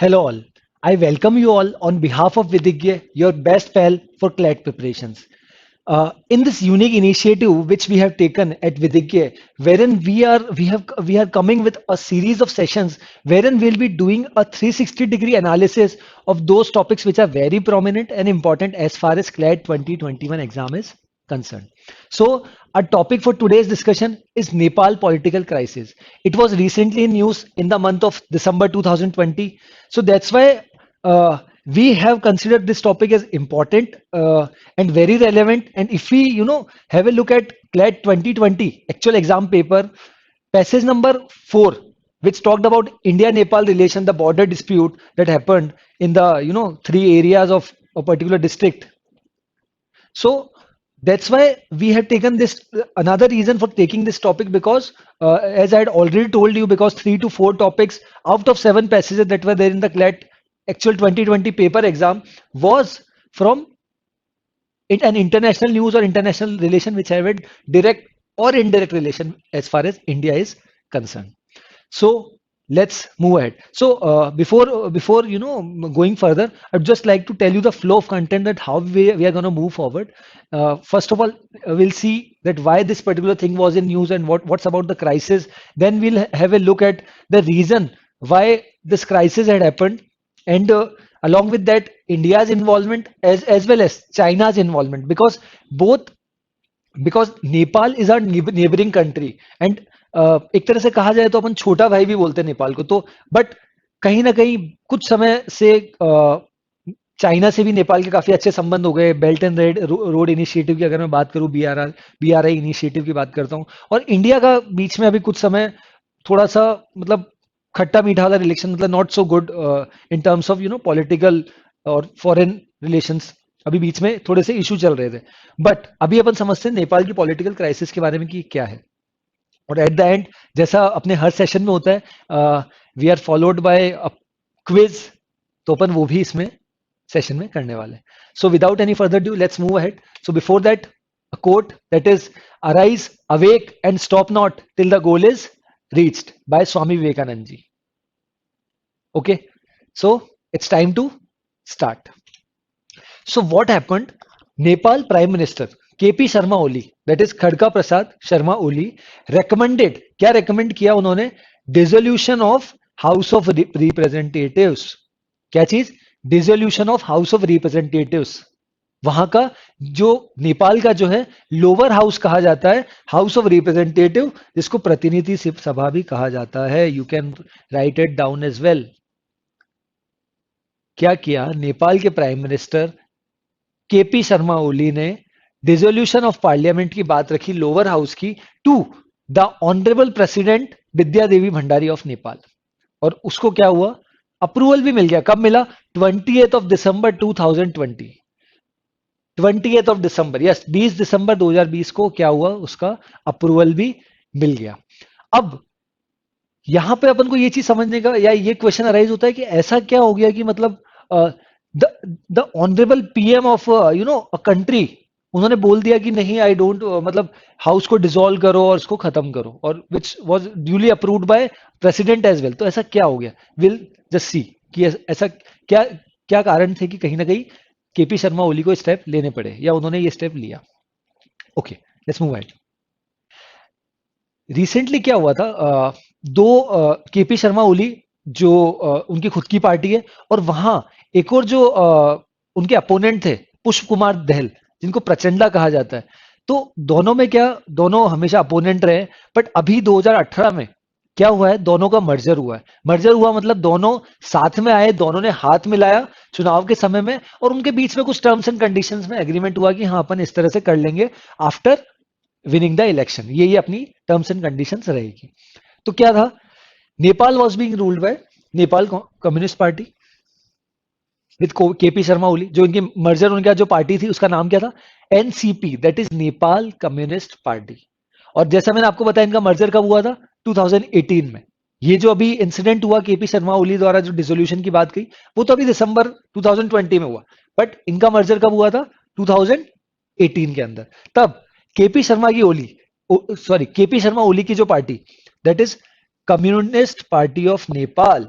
Hello all. I welcome you all on behalf of Vidigya, your best pal for CLAT preparations. In this unique initiative which we have taken at Vidigya, wherein we are coming with a series of sessions wherein we'll be doing a 360-degree analysis of those topics which are very prominent and important as far as CLAT 2021 exam is concerned. So, our topic for today's discussion is Nepal political crisis. It was recently in news in the month of December 2020. So that's why we have considered this topic as important and very relevant. And if we, have a look at CLAT 2020 actual exam paper, passage number 4, which talked about India-Nepal relation, the border dispute that happened in the, three areas of a particular district. So that's why we have taken this. Another reason for taking this topic because, as I had already told you, because 3 to 4 topics out of 7 passages that were there in the CLAT actual 2020 paper exam was from an international news or international relation which have a direct or indirect relation as far as India is concerned. So let's move ahead. So before going further, I'd just like to tell you the flow of content that how we are going to move forward. First of all, we'll see that why this particular thing was in news and what's about the crisis. Then we'll have a look at the reason why this crisis had happened, and along with that, India's involvement as well as China's involvement, both because Nepal is are neighboring country and एक तरह से कहा जाए तो अपन छोटा भाई भी बोलते हैं नेपाल को, तो बट कहीं ना कहीं कुछ समय से चाइना से भी नेपाल के काफी अच्छे संबंध हो गए। बेल्ट एंड रोड इनिशिएटिव की अगर मैं बात करूं, बीआरआई इनिशिएटिव की बात करता हूं, और इंडिया का बीच में अभी कुछ समय थोड़ा सा मतलब खट्टा मीठा वाला रिलेशन, मतलब not so good in terms of political और फॉरेन रिलेशंस, अभी बीच में थोड़े से इशू चल रहे थे। बट अभी अपन समझते हैं नेपाल की पॉलिटिकल क्राइसिस के बारे में कि क्या है। और एट द एंड, जैसा अपने हर सेशन में होता है, we are followed by quiz, तो अपन वो भी इसमें सेशन में करने वाले हैं। So without any further due, let's move ahead. So before that, a quote that is, arise, awake and stop not till the goal is reached, by Swami Vivekanand ji. Okay, so it's time to start. So what happened? Nepal Prime Minister KP Sharma Oli, that is Khadka Prasad Sharma Oli, recommended, क्या recommend किया उन्होंने? Dissolution of House of Representatives. क्या चीज? Dissolution of House of Representatives. वहां का जो नेपाल का जो है लोअर हाउस कहा जाता है, हाउस ऑफ रिप्रेजेंटेटिव, जिसको प्रतिनिधि सभा भी कहा जाता है। You can write it down as well. क्या किया नेपाल के prime minister KP Sharma Oli ने? डिसोल्यूशन ऑफ पार्लियामेंट की बात रखी, लोअर हाउस की, to the honourable president Vidya Devi Bhandari of Nepal, और उसको क्या हुआ? अप्रूवल भी मिल गया। कब मिला? 20th of December 2020। 20th of December, yes, 20 दिसंबर 2020 को क्या हुआ? उसका अप्रूवल भी मिल गया। अब यहां पे अपन को ये चीज समझने का या ये क्वेश्चन अराइज होता है कि ऐसा क्या हो गया कि मतलब the honourable PM of a country, उन्होंने बोल दिया कि नहीं, आई डोंट, मतलब हाउस को डिसॉल्व करो और इसको खत्म करो, और which was duly approved by president as well. तो ऐसा क्या हो गया? विल जस्ट सी कि ऐसा क्या क्या कारण थे कि कहीं ना कहीं केपी शर्मा ओली को स्टेप लेने पड़े या उन्होंने ये स्टेप लिया। Okay, let's move ahead. Recently क्या हुआ था? दो केपी शर्मा ओली जो उनकी खुद की पार्टी है, और वहां एक और जो उनके अपोनेंट थे, पुष्प कुमार दहल, जिनको प्रचंडा कहा जाता है। तो दोनों में क्या, दोनों हमेशा अपोनेंट रहे, बट अभी 2018 में क्या हुआ है? दोनों का मर्जर हुआ है। मर्जर हुआ मतलब दोनों साथ में आए, दोनों ने हाथ मिलाया चुनाव के समय में, और उनके बीच में कुछ टर्म्स एंड कंडीशंस में एग्रीमेंट हुआ कि हाँ, अपन इस तरह से कर लेंगे आफ्टर विनिंग द इलेक्शन। ये अपनी टर्म्स एंड कंडीशंस रहेगी। तो क्या था? Nepal was being ruled by Nepal communist party with KP Sharma Oli. जो इनकी मर्जर, उनका जो पार्टी थी उसका नाम क्या था? NCP, that is Nepal communist party. और जैसा मैंने आपको बताया, इनका मर्जर कब हुआ था? 2018 में। ये जो अभी इंसिडेंट हुआ केपी शर्मा ओली द्वारा जो डिसोल्यूशन की बात कही, वो तो अभी दिसंबर 2020 में हुआ, बट इनका मर्जर कब हुआ था? 2018 के अंदर। तब केपी शर्मा की ओली, सॉरी, केपी शर्मा ओली की जो party, that is communist party of Nepal,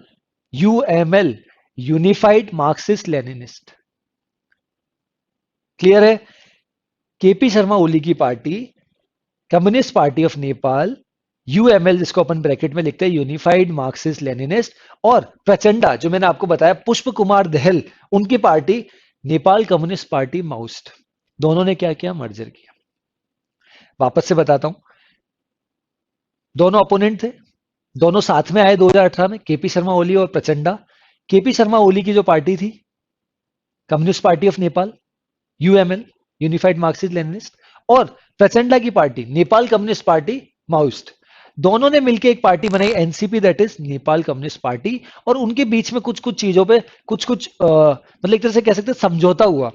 UML, unified Marxist Leninist. Clear है? केपी शर्मा ओली की party communist party of Nepal, UML जिसको अपन ब्रैकेट में लिखते हैं, यूनिफाइड मार्क्सिस्ट लेनिनिस्ट, और प्रचंडा जो मैंने आपको बताया पुष्प कुमार दहल, उनकी पार्टी नेपाल कम्युनिस्ट पार्टी माउस्ट। दोनों ने क्या किया? मर्जर किया। वापस से बताता हूं, दोनों अपोनेंट थे, दोनों साथ में आए 2018 में, केपी शर्मा ओली और प्रचंडा। केपी शर्मा ओली की जो पार्टी थी communist party of Nepal, UML unified Marxist Leninist, और प्रचंडा की party Nepal communist party Maoist. दोनों ने मिलकर एक पार्टी बनाई NCP, that is Nepal communist party. और उनके बीच में कुछ कुछ चीजों पे कुछ कुछ मतलब एक तरह से कह सकते हैं समझौता हुआ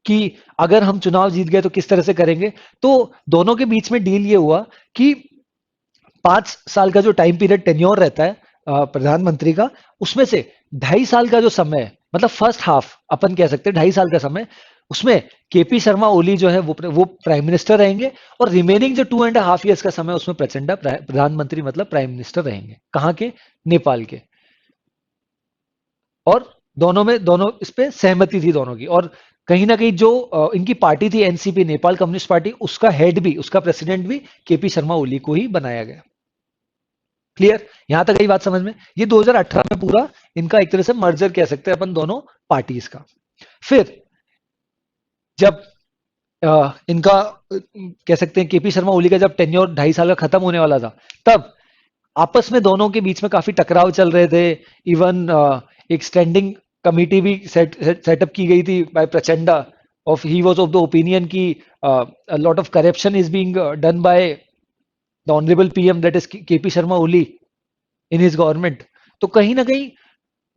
कि अगर हम चुनाव जीत गए तो किस तरह से करेंगे। तो दोनों के बीच में डील ये हुआ कि 5 साल का जो टाइम पीरियड टेन्योर रहता है प्रधानमंत्री का, उसमें से 2.5 साल का जो समय है, मतलब फर्स्ट हाफ अपन कह सकते हैं 2.5 साल का समय, उसमें केपी शर्मा ओली जो है वो प्राइम मिनिस्टर रहेंगे, और रिमेनिंग जो 2.5 ईयर्स का समय उसमें प्रचंडा प्रधानमंत्री मतलब प्राइम मिनिस्टर रहेंगे। कहाँ के? नेपाल के। और दोनों इस पे सहमति थी दोनों की। और कहीं ना कहीं जो इनकी पार्टी थी एनसीपी, नेपाल कम्युनिस्ट पार्टी, उसका हेड भी, उसका प्रेसिडेंट भी केपी शर्मा ओली को ही बनाया गया। क्लियर? यहां तक यही बात समझ में? ये 2018 में पूरा इनका एक तरह से मर्जर कह सकते हैं अपन दोनों पार्टीज का। फिर जब इनका कह सकते हैं केपी शर्मा ओली का जब टेन्योर 2.5 साल का खत्म होने वाला था, तब आपस में दोनों के बीच में काफी टकराव चल रहे थे। इवन एक स्टैंडिंग कमिटी भी सेटअप की गई थी by Prachanda, of he was of the opinion की lot of corruption is being done by the honourable PM, that is KP Sharma Oli, in his government. तो कहीं ना कहीं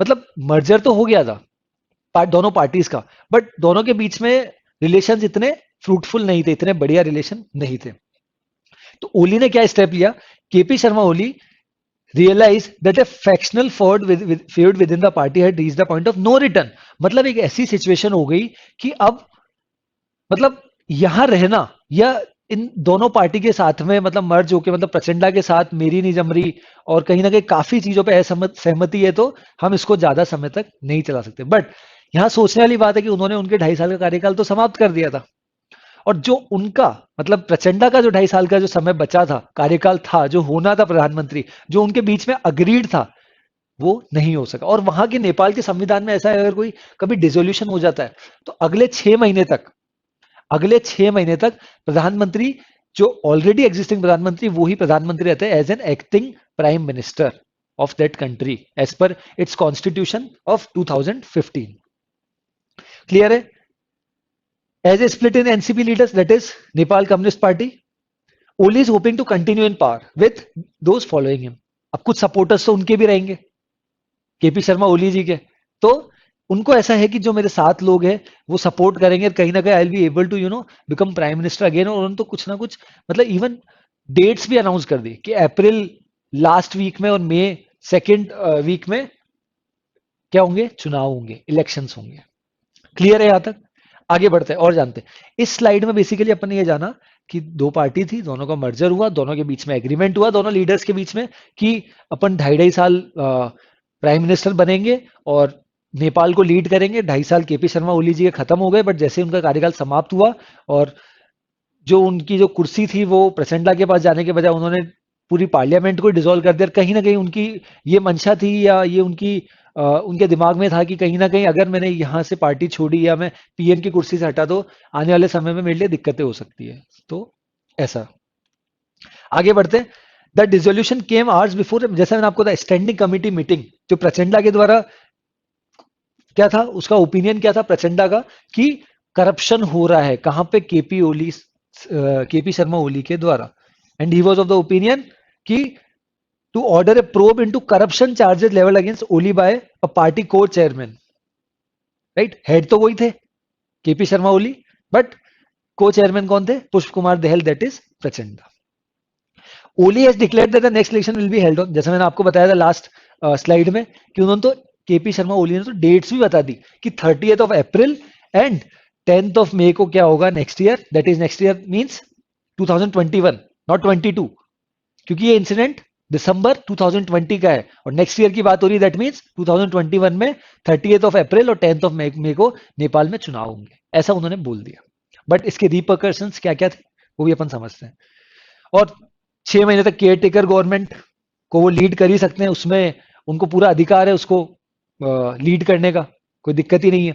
मतलब मर्जर तो हो गया था दोनों पार्टीज का, बट दोनों के बीच में रिलेशंस इतने फ्रूटफुल नहीं थे, इतने बढ़िया रिलेशन नहीं थे। तो ओली ने क्या स्टेप लिया? KP Sharma Oli realized that a factional feud within the party had reached the point of no return। मतलब एक ऐसी सिचुएशन हो गई कि अब मतलब यहां रहना या इन दोनों पार्टी के साथ में मतलब मर्ज होके, मतलब प्रचंडा के साथ मेरी नहीं जम रही, और कहीं ना कहीं काफी चीजों पे सहमति है, तो हम इसको ज्यादा समय तक नहीं चला सकते। बट यहां सोचने वाली बात है कि उन्होंने उनके 2.5 साल का कार्यकाल तो समाप्त कर दिया था, और जो उनका मतलब प्रचंडा का जो 2.5 साल का जो समय बचा था, कार्यकाल था, जो होना था प्रधानमंत्री, जो उनके बीच में अग्रीड था, वो नहीं हो सका। और वहां के नेपाल के संविधान में ऐसा है, अगर कोई कभी डिसोल्यूशन हो जाता है तो अगले 6 महीने तक प्रधानमंत्री, जो ऑलरेडी एग्जिस्टिंग प्रधानमंत्री, वो ही प्रधानमंत्री रहते हैं as an acting prime minister of that country as per its constitution of 2015। Clear है? As a split in NCP leaders, that is Nepal Communist Party, Oli is hoping to continue in power with those following him। अब कुछ supporters तो उनके भी रहेंगे, KP Sharma ओली जी के। तो उनको ऐसा है कि जो मेरे साथ लोग हैं वो सपोर्ट करेंगे, कहीं ना कहीं I will be able to become prime minister again. और उन्होंने तो कुछ ना कुछ मतलब इवन डेट्स भी अनाउंस कर दी कि अप्रैल लास्ट वीक में और मई सेकेंड वीक में क्या होंगे? चुनाव होंगे, इलेक्शंस होंगे। क्लियर है यहां तक? आगे बढ़ते हैं और जानते हैं। इस स्लाइड में बेसिकली अपन ने ये जाना कि दो पार्टी थी, दोनों का मर्जर हुआ, दोनों के बीच में एग्रीमेंट हुआ, दोनों लीडर्स के बीच में, कि अपन 2.5 साल प्राइम मिनिस्टर बनेंगे और नेपाल को लीड करेंगे। 2.5 साल केपी शर्मा ओली जी के खत्म हो गए, बट जैसे उनका कार्यकाल समाप्त हुआ और जो उनकी जो कुर्सी थी वो प्रचंडा के पास जाने के बजाय उन्होंने पूरी पार्लियामेंट को डिसॉल्व कर दिया। कहीं ना कहीं उनकी ये मंशा थी, या ये उनके दिमाग में था कि कहीं ना कहीं अगर मैंने यहाँ से पार्टी छोड़ी या मैं पीएम की कुर्सी से हटा, तो आने वाले समय में मेरे लिए दिक्कतें हो सकती है। तो ऐसा आगे बढ़ते। The dissolution came hours before, जैसा मैंने आपको स्टैंडिंग कमिटी मीटिंग जो प्रचंडा के द्वारा क्या था, उसका ओपिनियन क्या था प्रचंडा का, कि करप्शन हो रहा है कहां पे? केपी शर्मा ओली के द्वारा। And he was of the opinion कि to order a probe into corruption charges level against Oli by a party co chairman. Right? Head तो वही थे KP Sharma Oli, but co chairman कौन थे? Pushpa Kumar Dahal, that is Prachanda. Oli has declared that the next election will be held on, जैसा मैंने आपको बताया था लास्ट स्लाइड में, कि उन्होंने तो केपी शर्मा ओली ने तो डेट्स भी बता दी कि 30th of April and 10th of May को क्या होगा next year, that is next year means 2021, not 22, क्योंकि ये इंसिडेंट दिसंबर 2020 का है और नेक्स्ट ईयर की बात हो रही है, दैट मीन्स 2021 में 30th ऑफ अप्रैल और 10th ऑफ मई को नेपाल में चुनाव होंगे, ऐसा उन्होंने बोल दिया। बट इसके रिपरकशंस क्या क्या थे वो भी अपन समझते हैं। और 6 महीने तक केयर टेकर गवर्नमेंट को वो लीड कर ही सकते हैं, उसमें उनको पूरा अधिकार है उसको लीड करने का, कोई दिक्कत ही नहीं है।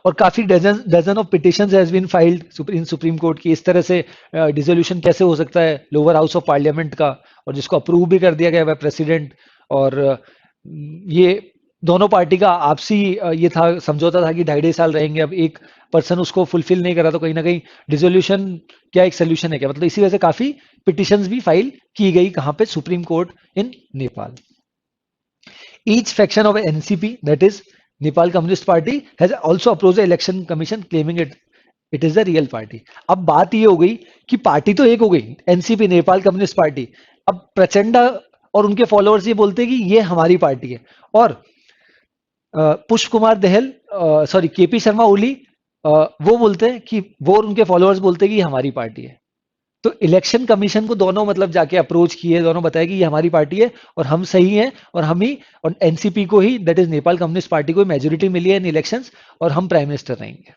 और काफी dozen dozen of petitions has been filed in supreme court की, इस तरह से डिसोल्यूशन कैसे हो सकता है लोअर हाउस ऑफ पार्लियामेंट का, और जिसको अप्रूव भी कर दिया गया है प्रेसिडेंट। और ये दोनों पार्टी का आपसी ये था, समझौता था कि 2.5 साल रहेंगे। अब एक पर्सन उसको फुलफिल नहीं करा तो कहीं ना कहीं डिसोल्यूशन क्या एक सोल्यूशन है क्या, मतलब इसी वजह से काफी पिटिशंस भी फाइल की गई कहाँ पे, supreme court in Nepal. Each faction of NCP, that is Nepal Communist Party, has also approached the election commission claiming it is the real party. अब बात ये हो गई कि पार्टी तो एक हो गई, एनसीपी नेपाल कम्युनिस्ट पार्टी। अब प्रचंडा और उनके फॉलोअर्स ये बोलते हैं कि ये हमारी पार्टी है, और पुष्प कुमार दहल, सॉरी केपी शर्मा ओली, वो बोलते हैं कि वो और उनके फॉलोअर्स बोलते हैं कि ये हमारी पार्टी है। तो इलेक्शन कमीशन को दोनों मतलब जाके अप्रोच किए, दोनों बताया कि ये हमारी पार्टी है और हम सही हैं, और हम ही, और एनसीपी को ही, that is Nepal communist party को मेजोरिटी मिली है इन इलेक्शंस और हम प्राइम मिनिस्टर रहेंगे।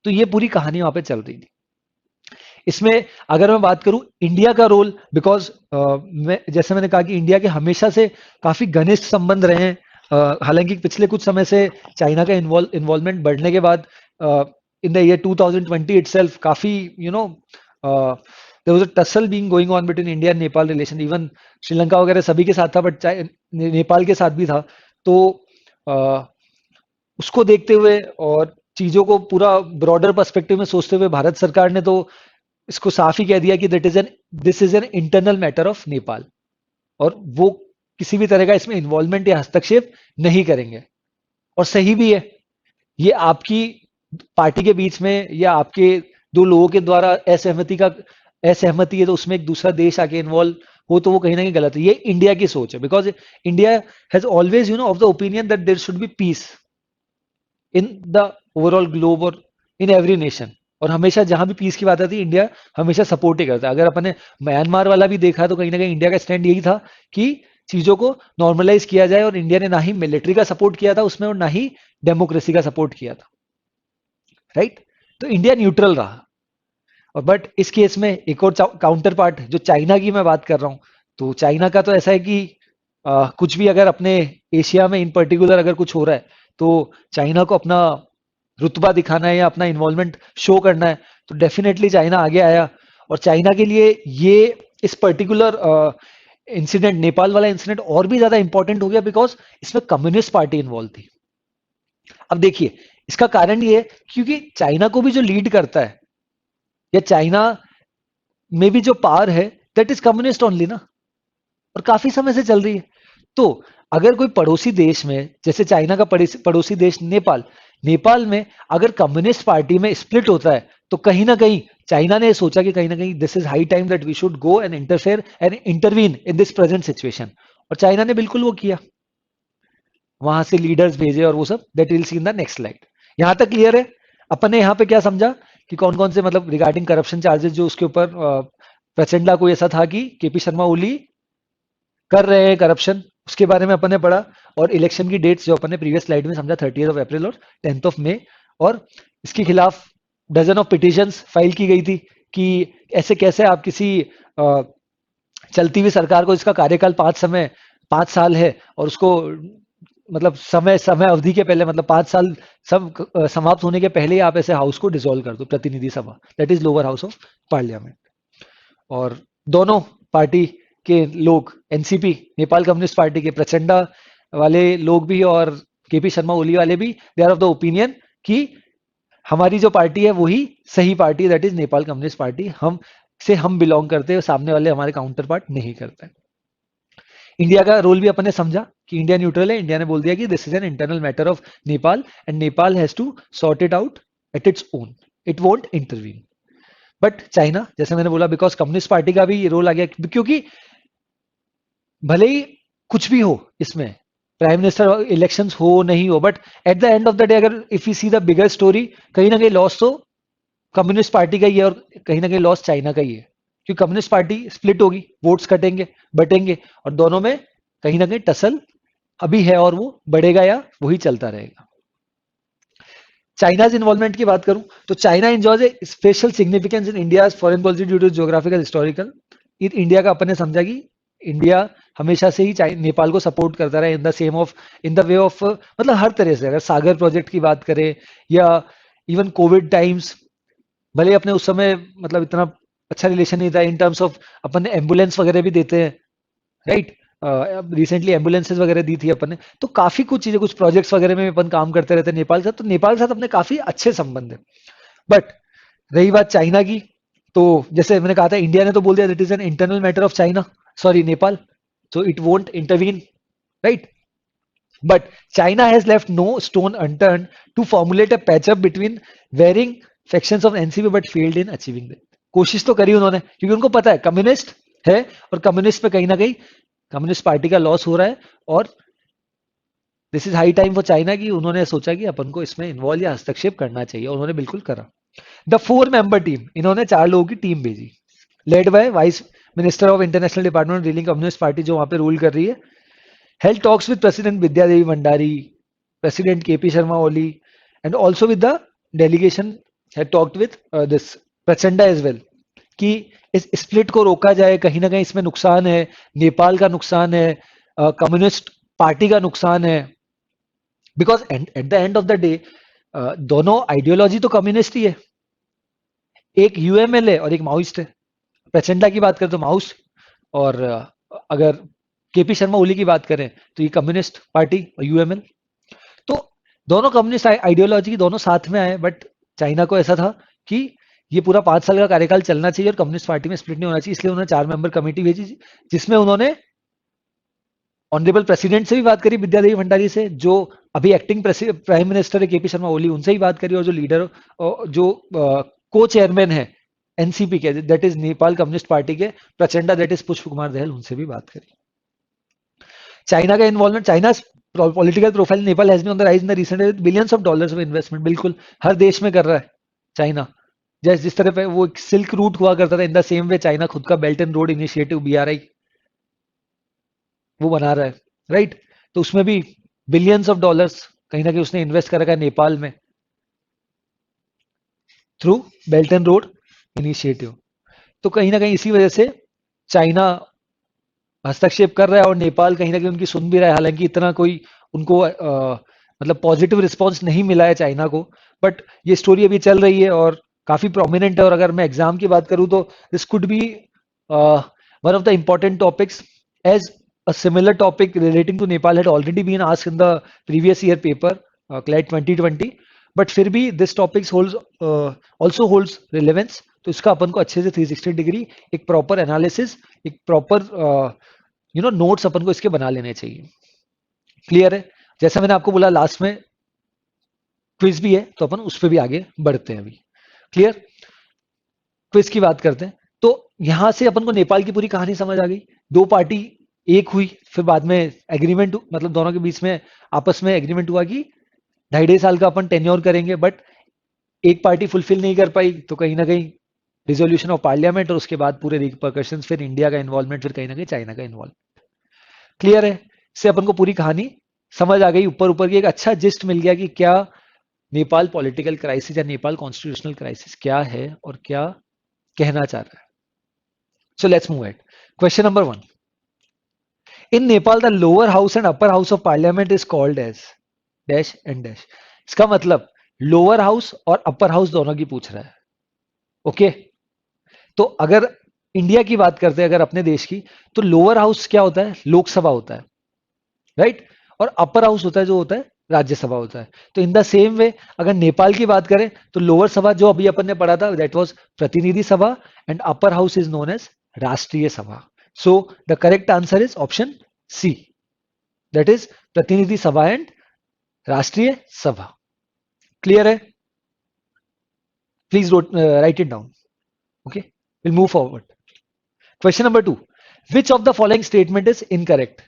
तो ये पूरी कहानी वहां पे चल रही थी। इसमें अगर मैं बात करूं इंडिया का रोल, बिकॉज जैसे मैंने कहा कि इंडिया के हमेशा से काफी घनिष्ठ संबंध रहे हैं। हालांकि पिछले कुछ समय से चाइना का इन्वॉल्वमेंट बढ़ने के बाद इन द ईयर 2020 इटसेल्फ काफी there was a tussle being going on between India and Nepal relation, even Sri Lanka वगैरह सभी के साथ था, बट नेपाल के साथ भी था। तो उसको देखते हुए और चीजों को पूरा ब्रॉडर पर्सपेक्टिव में सोचते हुए भारत सरकार ने तो इसको साफ ही कह दिया कि this is an internal matter of Nepal, और वो किसी भी तरह का इसमें इन्वॉल्वमेंट या हस्तक्षेप नहीं करेंगे। और सही भी है, ये आपकी पार्टी के बीच में या आपके दो लोगों के द्वारा असहमति है, तो उसमें एक दूसरा देश आके इन्वॉल्व हो तो वो कहीं ना कहीं गलत है। ये इंडिया की सोच है, because India has always of the opinion that there should be peace in the overall globe और इन एवरी नेशन। और हमेशा जहां भी पीस की बात आती है इंडिया हमेशा सपोर्ट ही करता है। अगर अपने म्यांमार वाला भी देखा तो कहीं ना कहीं इंडिया का स्टैंड यही था कि चीजों को नॉर्मलाइज किया जाए, और इंडिया ने ना ही मिलिट्री का सपोर्ट किया था उसमें और ना ही डेमोक्रेसी का सपोर्ट किया था, राइट। तो इंडिया न्यूट्रल रहा। और बट इस केस में एक और काउंटर पार्ट जो चाइना की मैं बात कर रहा हूं, तो चाइना का तो ऐसा है कि कुछ भी अगर अपने एशिया में इन पर्टिकुलर अगर कुछ हो रहा है तो चाइना को अपना रुतबा दिखाना है या अपना इन्वॉल्वमेंट शो करना है, तो डेफिनेटली चाइना आगे आया। और चाइना के लिए ये इस पर्टिकुलर इंसिडेंट, नेपाल वाला इंसिडेंट और भी ज्यादा इंपॉर्टेंट हो गया, बिकॉज इसमें कम्युनिस्ट पार्टी इन्वॉल्व थी। अब देखिए इसका कारण ये है क्योंकि चाइना को भी जो लीड करता है, या चाइना में भी जो पावर है, दैट इज कम्युनिस्ट ओनली ना, और काफी समय से चल रही है। तो अगर कोई पड़ोसी देश में, जैसे चाइना का पड़ोसी देश नेपाल, नेपाल में अगर कम्युनिस्ट पार्टी में स्प्लिट होता है, तो कहीं ना कहीं चाइना ने सोचा कि कहीं ना कहीं this is high time that we should go and interfere and intervene in this present situation. और चाइना ने बिल्कुल वो किया, वहां से लीडर्स भेजे और वो सब, that will see in the next slide. यहां तक क्लियर है? अपन ने यहाँ पे क्या समझा कि कौन कौन से मतलब रिगार्डिंग करप्शन चार्जेस जो उसके ऊपर प्रचंडा को ऐसा था कि केपी शर्मा ओली कर रहे हैं करप्शन, उसके बारे में अपन ने पढ़ा। और इलेक्शन की डेट्स जो अपन ने प्रीवियस स्लाइड में समझा, 30th ऑफ अप्रैल और 10th ऑफ मई। और इसके खिलाफ डजन ऑफ पिटिशंस फाइल की गई थी कि ऐसे कैसे आप किसी चलती हुई सरकार को, इसका कार्यकाल 5 साल है, और उसको मतलब समय समय अवधि के पहले, मतलब 5 साल सब समाप्त होने के पहले ही आप ऐसे हाउस को डिसॉल्व कर दो, प्रतिनिधि सभा, that is lower house of parliament. और दोनों पार्टी के लोग, एनसीपी नेपाल कम्युनिस्ट पार्टी के प्रचंडा वाले लोग भी और केपी शर्मा ओली वाले भी, they are of the opinion कि हमारी जो पार्टी है वही सही party, that is Nepal communist party, हम बिलोंग करते हैं, सामने वाले हमारे काउंटर पार्ट नहीं करते। इंडिया का रोल भी अपन ने समझा कि इंडिया न्यूट्रल है। इंडिया ने बोल दिया कि this is an internal matter of Nepal and Nepal has to sort it out at its own, it won't intervene. But China, जैसे मैंने बोला, बिकॉज कम्युनिस्ट पार्टी का भी रोल आ गया, क्योंकि भले ही कुछ भी हो इसमें, प्राइम मिनिस्टर इलेक्शंस हो नहीं हो, but at the end of the day अगर if you see the bigger story, कहीं ना कहीं लॉस तो कम्युनिस्ट पार्टी का ही है और कहीं ना कहीं लॉस चाइना का ही है। क्योंकि कम्युनिस्ट पार्टी स्प्लिट होगी, वोट्स कटेंगे, बटेंगे, और दोनों में कहीं ना कहीं टसल अभी है और वो बढ़ेगा या वही चलता रहेगा। चाइनाज इन्वॉल्वमेंट की बात करूं तो China enjoys a special significance in India foreign policy due to geographical historical. India का अपन ने समझा कि इंडिया हमेशा से ही नेपाल को सपोर्ट करता रहा इन द वे ऑफ मतलब हर तरह से। अगर सागर प्रोजेक्ट की बात करें या इवन कोविड टाइम्स, भले अपने उस समय मतलब इतना अच्छा रिलेशन नहीं था इन टर्म्स ऑफ अपन ने एम्बुलेंस वगैरह भी देते हैं, राइट। रिसेंटली एम्बुलेंसेज वगैरह दी थी अपन ने, तो काफी कुछ चीजें, कुछ प्रोजेक्ट्स वगैरह में अपन काम करते रहते हैं नेपाल के साथ, तो नेपाल के साथ अपने काफी अच्छे संबंध है। बट रही बात चाइना की, तो जैसे मैंने कहा था इंडिया ने तो बोल दिया it is an internal matter of China, sorry Nepal, so it won't intervene, right? But China has left no stone unturned to formulate a patch up between varying factions of NCP but failed in achieving that. कोशिश तो करी उन्होंने, क्योंकि उनको पता है communist है और कम्युनिस्ट पे कहीं ना कहीं कम्युनिस्ट पार्टी का लॉस हो रहा है, और this is high time for China कि उन्होंने सोचा कि अपन को इसमें इन्वॉल्व या हस्तक्षेप करना चाहिए, और उन्होंने बिल्कुल करा। द 4 मेंबर टीम, इन्होंने 4 लोगों की टीम भेजी, led by vice minister of international department ruling communist party जो वहां पे रूल कर रही है, held talks with President Vidya Devi Bhandari, President KP Sharma Oli, and also with the delegation had talked with this Prachanda as well, कि इस split को रोका जाए, कहीं ना कहीं इसमें नुकसान है, नेपाल का नुकसान है, कम्युनिस्ट पार्टी का नुकसान है, because at the end of the day दोनों आइडियोलॉजी तो कम्युनिस्ट ही है, एक यूएमएल है और एक माओइस्ट है। प्रचंडा की बात करें तो माओइस्ट, और अगर केपी शर्मा ओली की बात करें तो ये कम्युनिस्ट पार्टी और यूएमएल, तो दोनों कम्युनिस्ट आइडियोलॉजी की दोनों साथ में आए। बट चाइना को ऐसा था कि ये पूरा 5 साल का कार्यकाल चलना चाहिए और कम्युनिस्ट पार्टी में स्प्लिट नहीं होना चाहिए, इसलिए उन्होंने 4 मेंबर कमेटी भेजी, जिसमें उन्होंने ऑनरेबल प्रेसिडेंट से भी बात करी, विद्या देवी भंडारी से, जो अभी एक्टिंग प्राइम मिनिस्टर है केपी शर्मा ओली, उनसे ही बात करी, और जो लीडर जो को चेयरमैन है एनसीपी के, that is Nepal communist party के, प्रचंडा, दैट इज पुष्प कुमार दहल, उनसे भी बात करी। चाइना का involvement, China political profile Nepal has been on the rise in the recent billions of dollars of investment, बिल्कुल हर देश में कर रहा है चाइना। जैसे जिस तरह पे वो सिल्क रूट हुआ करता था, in the same way China खुद का belt and road initiative BRI वो बना रहा है, राइट। तो उसमें भी बिलियंस ऑफ डॉलर्स कहीं ना कहीं उसने इन्वेस्ट कर रखा है नेपाल में through belt and road initiative. तो कहीं ना कहीं इसी वजह से चाइना हस्तक्षेप कर रहा है और नेपाल कहीं ना कहीं उनकी सुन भी रहा है, हालांकि इतना कोई उनको मतलब पॉजिटिव रिस्पांस नहीं मिला है चाइना को, बट ये स्टोरी अभी चल रही है और काफी प्रोमिनेंट है। और अगर मैं एग्जाम की बात करूं तो this could be one of the important topics, as a similar topic relating to Nepal had already been asked in the previous year paper, CLAT 2020, but फिर भी this topic holds also holds relevance। तो इसका अपन को अच्छे से 360 degree एक proper analysis, एक proper notes अपन को इसके बना लेने चाहिए। क्लियर है? जैसा मैंने आपको बोला लास्ट में क्विज भी है, तो अपन उस पर भी आगे बढ़ते हैं अभी। क्लियर? क्विज की बात करते हैं, तो यहां से अपन को नेपाल की पूरी कहानी समझ आ गई। 2 पार्टी एक हुई, फिर बाद में एग्रीमेंट, मतलब दोनों के बीच में आपस में एग्रीमेंट हुआ कि 2.5 साल का अपन टेन्योर करेंगे, बट एक पार्टी फुलफिल नहीं कर पाई, तो कहीं ना कहीं रिजोल्यूशन ऑफ पार्लियामेंट, और उसके बाद पूरे रिपरकशन, फिर इंडिया का इन्वॉल्वमेंट, फिर कहीं ना कहीं चाइना का इन्वॉल्वमेंट। क्लियर है? इससे अपन को पूरी कहानी समझ आ गई, ऊपर ऊपर की एक अच्छा जिस्ट मिल गया कि क्या नेपाल पॉलिटिकल क्राइसिस या नेपाल कॉन्स्टिट्यूशनल क्राइसिस क्या है और क्या कहना चाह रहा है। So let's move at question number 1। In Nepal, the lower house and upper house of parliament is called as dash and dash। इसका मतलब लोअर हाउस और अपर हाउस दोनों की पूछ रहा है। ओके, तो अगर इंडिया की बात करते हैं, अगर अपने देश की, तो लोअर हाउस क्या होता है? लोकसभा होता है, राइट। और अपर हाउस होता है जो होता है राज्यसभा होता है। तो इन द सेम वे अगर नेपाल की बात करें तो लोअर सभा जो अभी अपन ने पढ़ा था that was Pratinidhi Sabha, and upper house is known as Rashtriya Sabha. So the correct answer is option C, that is प्रतिनिधि सभा एंड राष्ट्रीय सभा। क्लियर है? Please right it down. Okay, will move forward. Question number 2, which of the following statement is incorrect?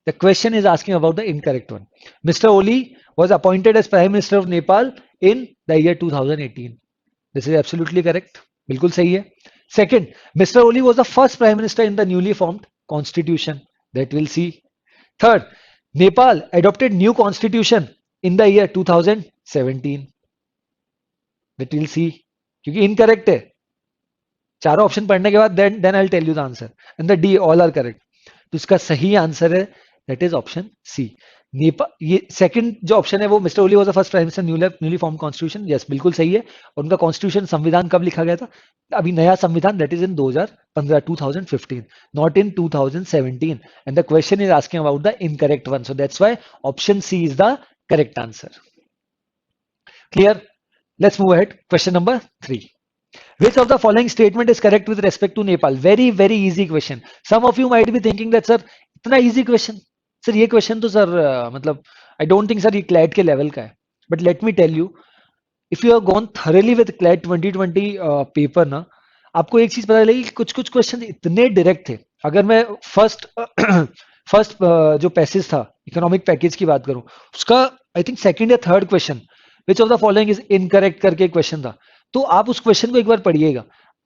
The question is asking about the incorrect one. Mr. Oli was appointed as Prime Minister of Nepal in the year 2018. This is absolutely correct, बिल्कुल सही है। Second, Mr. Oli was the first prime minister in the newly formed constitution. That we'll see. Third, Nepal adopted new constitution in the year 2017. That we'll see. क्योंकि incorrect है चारों option पढ़ने के बाद then I tell you the answer and the D all are correct तो इसका सही answer है that is option C Nepal ये सेकंड जो ऑप्शन है वो mister Oli was the first prime minister newly form constitution yes बिल्कुल सही है और उनका कॉन्स्टिट्यूशन संविधान कब लिखा गया था अभी नया संविधान that is in 2015 2015 not in 2017 and the question is asking about the incorrect one so that's why option C is the correct answer clear let's move ahead question number 3 Which of the following statement is correct with respect to Nepal? Very, very easy question. Some of you might be thinking that, sir, इतना easy question. Sir, ये question तो sir, मतलब, I don't think sir ये CLAT के level का है. But let me tell you, if you have gone thoroughly with CLAT 2020 paper ना, आपको एक चीज पता चलेगी कि कुछ क्वेश्चन इतने डायरेक्ट थे. अगर मैं फर्स्ट जो पैसेज था इकोनॉमिक पैकेज की बात करूं, उसका आई थिंक सेकंड या third question which of the following is incorrect करके क्वेश्चन था. तो आप उस क्वेश्चन को एक बार पढ़िएगा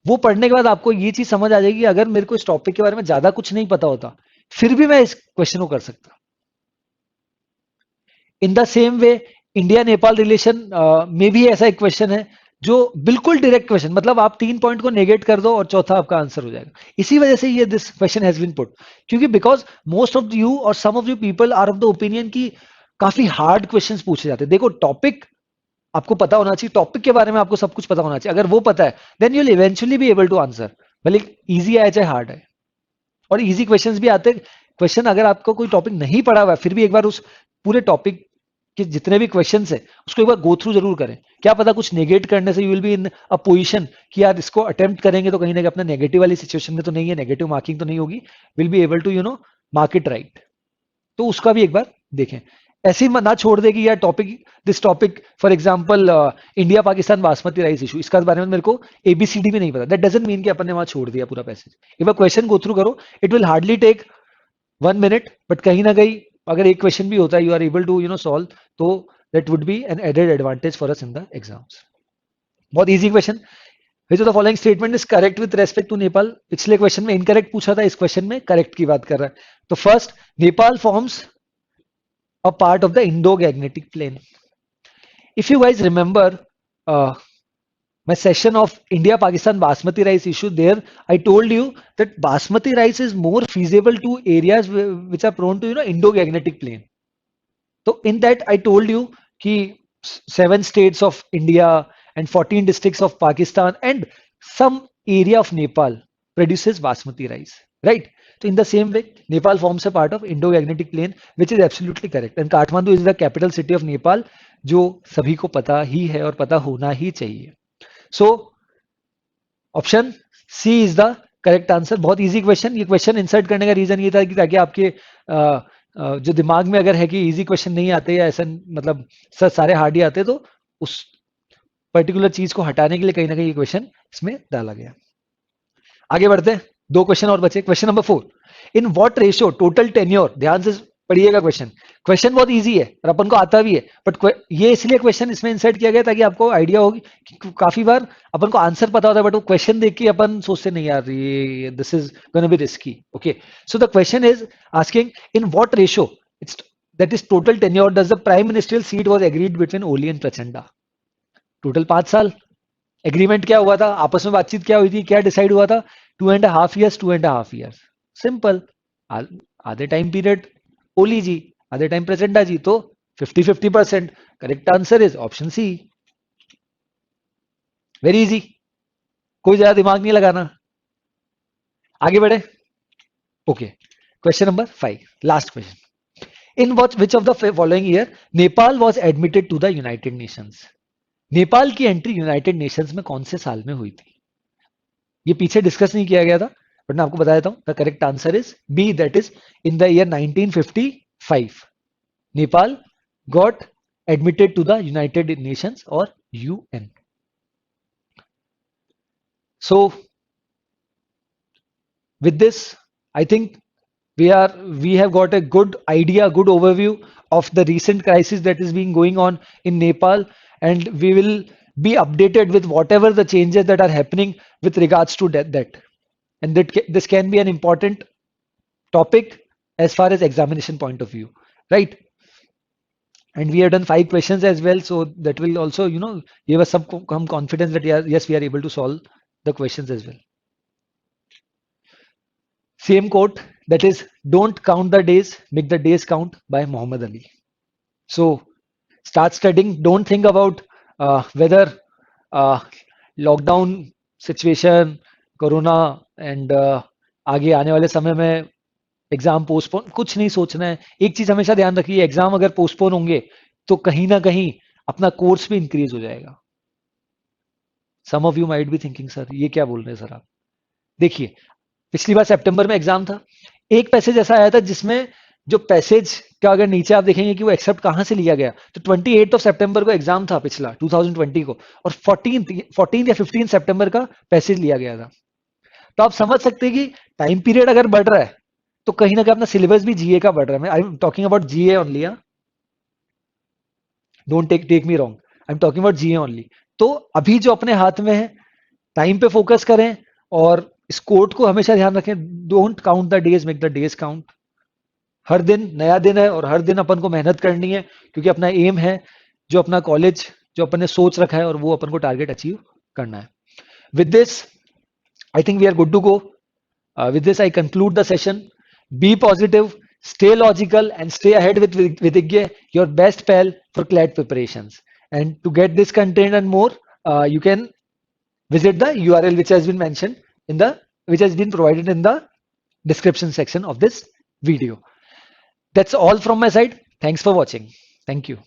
वो पढ़ने के बाद आपको ये चीज समझ आ जाएगी अगर मेरे को इस टॉपिक के बारे में ज्यादा कुछ नहीं पता होता फिर भी मैं इस क्वेश्चन को कर सकता. In the same way India Nepal relation में भी ऐसा एक क्वेश्चन है जो बिल्कुल डायरेक्ट क्वेश्चन मतलब आप 3 पॉइंट को नेगेट कर दो और चौथा आपका आंसर हो जाएगा. इसी वजह से ये this question has been put क्योंकि बिकॉज मोस्ट ऑफ यू और some of you people are of the opinion की काफी हार्ड क्वेश्चंस पूछे जाते हैं. देखो टॉपिक आपको पता होना चाहिए टॉपिक के बारे में आपको सब कुछ पता होना चाहिए. अगर वो पता है then you will eventually be able to answer भले इजी आए चाहे हार्ड है. और इजी क्वेश्चंस भी आते हैं. क्वेश्चन अगर आपको कोई टॉपिक नहीं पढ़ा हुआ है फिर भी एक बार उस पूरे टॉपिक के जितने भी क्वेश्चंस है उसको एक बार गो थ्रू जरूर करें. क्या पता कुछ नेगेट करने से you will be in a position कि यार इसको अटेम्प्ट करेंगे तो कहीं ना कहीं अपना नेगेटिव वाली सिचुएशन में तो नहीं है नेगेटिव मार्किंग तो नहीं होगी will be able to mark it right. तो उसका भी एक बार देखें. ऐसे ही ना छोड़ देगी यार this topic for example India Pakistan basmati rice issue इसका बारे में मेरे को एबीसीडी भी नहीं पता दैट डजंट मीन कि अपन ने वहां छोड़ दिया पूरा पैसेज. एक बार क्वेश्चन गो थ्रू करो it will hardly take 1 minute but कहीं ना कहीं अगर एक क्वेश्चन भी होता है you are able to solve तो that would be an added advantage for us in the exams. बहुत easy question. Which of the following statement is correct with respect to Nepal? पिछले क्वेश्चन में incorrect पूछा था इस question में correct की बात कर रहा है. तो first Nepal forms a part of the Indo-Gangetic Plain. If you guys remember my session of India-Pakistan basmati rice issue there, I told you that basmati rice is more feasible to areas which are prone to Indo-Gangetic Plain. So in that I told you कि 7 states of India and 14 districts of Pakistan and some area of Nepal produces basmati rice, right? So in the same way, Nepal forms a part of Indo-Gangetic Plain, which is absolutely correct. And Kathmandu is the capital city of Nepal, जो सभी को पता ही है और पता होना ही चाहिए. So option C is the correct answer. बहुत इजी क्वेश्चन. ये क्वेश्चन इंसर्ट करने का रीजन ये था कि ताकि आपके जो दिमाग में अगर है कि इजी क्वेश्चन नहीं आते या ऐसा मतलब सर सारे हार्ड ही आते तो उस पर्टिकुलर चीज को हटाने के लिए कहीं ना कहीं ये क्वेश्चन इसमें डाला गया. आगे बढ़ते हैं. 2 क्वेश्चन और बचे. Question number 4 in what ratio total tenure. ध्यान से पढ़िएगा क्वेश्चन. क्वेश्चन बहुत इजी है और अपन को आता भी है बट ये इसलिए क्वेश्चन इसमें इंसर्ट किया गया ताकि आपको आइडिया होगी कि काफी बार अपन को आंसर पता होता है बट वो क्वेश्चन देख के अपन सोचते नहीं यार ये this is gonna be risky. Okay so the question is asking in what ratio it's that is total tenure does the prime ministerial seat was agreed between Oli and Prachanda. Total 5 साल. Agreement क्या हुआ था आपस में बातचीत क्या हुई थी क्या डिसाइड हुआ था 2.5 years 2.5 years. सिंपल. आधे टाइम पीरियड ओली जी आधे टाइम प्रचंडा जी तो 50-50%. Correct answer is option C. Very easy. कोई ज्यादा दिमाग नहीं लगाना. आगे बढ़े. Okay question number 5 last question. In which of the following year Nepal was admitted to the United Nations. Nepal की एंट्री यूनाइटेड नेशंस में कौन से साल में हुई थी. ये पीछे डिस्कस नहीं किया गया था बट मैं आपको बता देता हूं. The correct answer is B that is in the year 1955 Nepal got admitted to the United Nations और UN. So with this I think we have got a good idea good overview of the recent crisis that is being going on in Nepal and we will be updated with whatever the changes that are happening with regards to that. And this can be an important topic as far as examination point of view, right? And we have done 5 questions as well, so that will also, give us some confidence that yes, we are able to solve the questions as well. Same quote, that is, don't count the days, make the days count, by Muhammad Ali. So start studying. Don't think about whether uh, lockdown situation, corona, and आगे आने वाले समय में exam postpone, कुछ नहीं सोचना है. एक चीज हमेशा ध्यान रखिए, एग्जाम अगर पोस्टपोन होंगे तो कहीं ना कहीं अपना कोर्स भी इंक्रीज हो जाएगा. Some of you might be thinking sir ये क्या बोल रहे हैं सर आप. देखिए, पिछली बार सितंबर में एग्जाम था, एक पैसेज ऐसा आया था जिसमें जो पैसेज का अगर नीचे आप देखेंगे कि वो एक्सेप्ट कहां से लिया गया, तो 28 सितंबर को एग्जाम था पिछला 2020 को, और 14 या 15 सितंबर का पैसेज लिया गया था. तो आप समझ सकते हैं कि टाइम पीरियड अगर बढ़ रहा है तो कहीं ना कहीं अपना सिलेबस भी जीए का बढ़ रहा है. I am talking about GA only, don't take me wrong, I am talking about GA only. तो अभी जो अपने हाथ में है, टाइम पे फोकस करें, और इस कोट को हमेशा ध्यान रखें, don't count the days, make the days count. हर दिन नया दिन है और हर दिन अपन को मेहनत करनी है, क्योंकि अपना एम है, जो अपना कॉलेज, जो अपन ने सोच रखा है, और वो अपन को टारगेट अचीव करना है. With this I think we are good to go. With this, I conclude the session. Be positive, stay logical, and stay ahead with Vidhya, your best pal for CLAT preparations. And to get this content and more, you can visit the URL which has been mentioned which has been provided in the description section of this video. That's all from my side. Thanks for watching. Thank you.